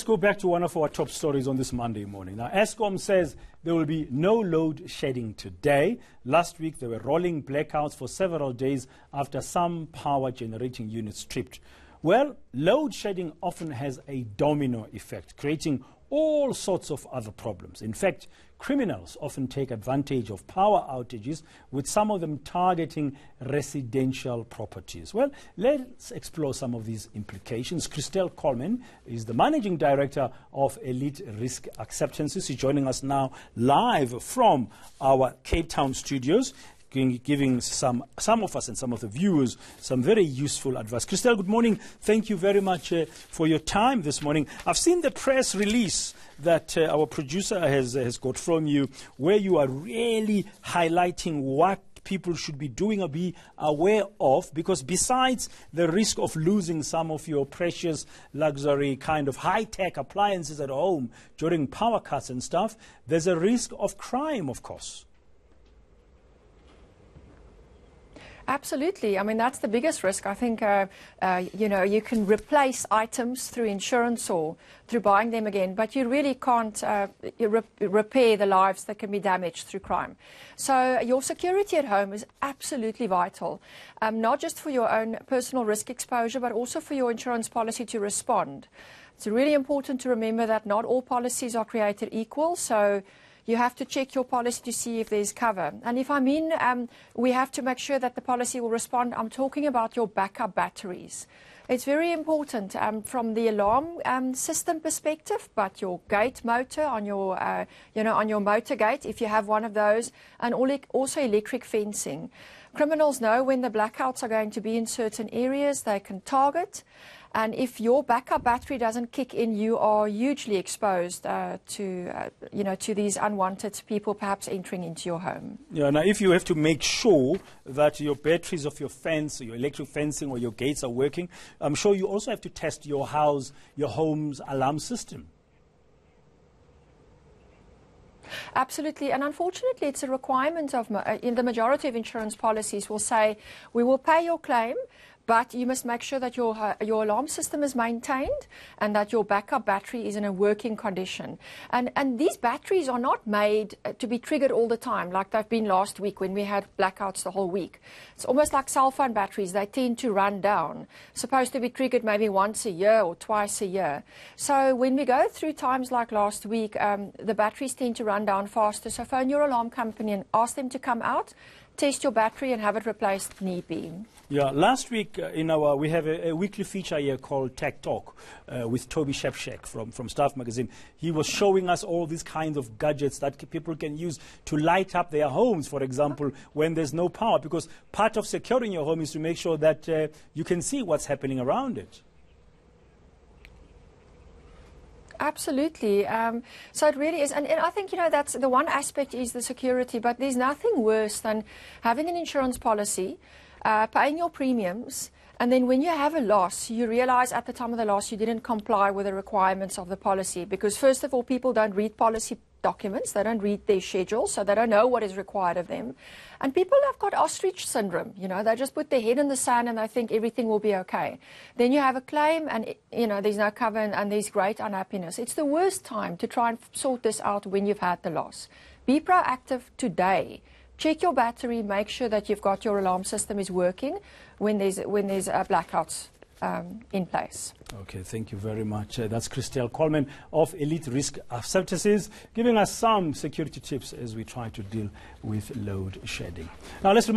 let's go back to one of our top stories on this Monday morning. Now, Eskom says there will be no load shedding today. Last week, there were rolling blackouts for several days after some power generating units tripped. Well, load shedding often has a domino effect, creating all sorts of other problems. In fact, criminals often take advantage of power outages, with some of them targeting residential properties. Well, let's explore some of these implications. Christelle Colman is the Managing Director of Elite Risk Acceptances. She's joining us now live from our Cape Town studios, giving some of us and some of the viewers some very useful advice. Christelle, good morning. Thank you very much for your time this morning. I've seen the press release that our producer has got from you, where you are really highlighting what people should be doing or be aware of, because besides the risk of losing some of your precious luxury kind of high-tech appliances at home during power cuts and stuff, there's a risk of crime, of course. Absolutely. I mean, that's the biggest risk. I think, you can replace items through insurance or through buying them again, but you really can't repair the lives that can be damaged through crime. So your security at home is absolutely vital, not just for your own personal risk exposure, but also for your insurance policy to respond. It's really important to remember that not all policies are created equal, so you have to check your policy to see if there's cover. And if I mean we have to make sure that the policy will respond, I'm talking about your backup batteries. It's very important from the alarm system perspective, but your gate motor on your, on your motor gate, if you have one of those, and also electric fencing. Criminals know when the blackouts are going to be in certain areas, they can target. And if your backup battery doesn't kick in, you are hugely exposed to these unwanted people perhaps entering into your home. Yeah. Now, if you have to make sure that your batteries of your fence, or your electric fencing, or your gates are working, I'm sure you also have to test your home's alarm system. Absolutely, and unfortunately, it's a requirement of in the majority of insurance policies will say we will pay your claim, but you must make sure that your alarm system is maintained and that your backup battery is in a working condition. And these batteries are not made to be triggered all the time, like they've been last week when we had blackouts the whole week. It's almost like cell phone batteries. They tend to run down, supposed to be triggered maybe once a year or twice a year. So when we go through times like last week, the batteries tend to run down faster. So phone your alarm company and ask them to come out, test your battery and have it replaced if need be. Yeah, last week we have a weekly feature here called Tech Talk with Toby Shepshek from Staff Magazine. He was showing us all these kinds of gadgets that people can use to light up their homes, for example, when there's no power, because part of securing your home is to make sure that you can see what's happening around it. Absolutely. So it really is. And I think, that's the one aspect is the security, but there's nothing worse than having an insurance policy, paying your premiums, and then when you have a loss, you realize at the time of the loss you didn't comply with the requirements of the policy. Because first of all, people don't read policy documents, they don't read their schedules, so they don't know what is required of them. And people have got ostrich syndrome, they just put their head in the sand and they think everything will be okay. Then you have a claim and, there's no cover and there's great unhappiness. It's the worst time to try and sort this out when you've had the loss. Be proactive today. Check your battery, make sure that you've got your alarm system is working when there's blackouts in place. Okay, thank you very much. That's Christelle Colman of Elite Risk Acceptances, giving us some security tips as we try to deal with load shedding. Now let's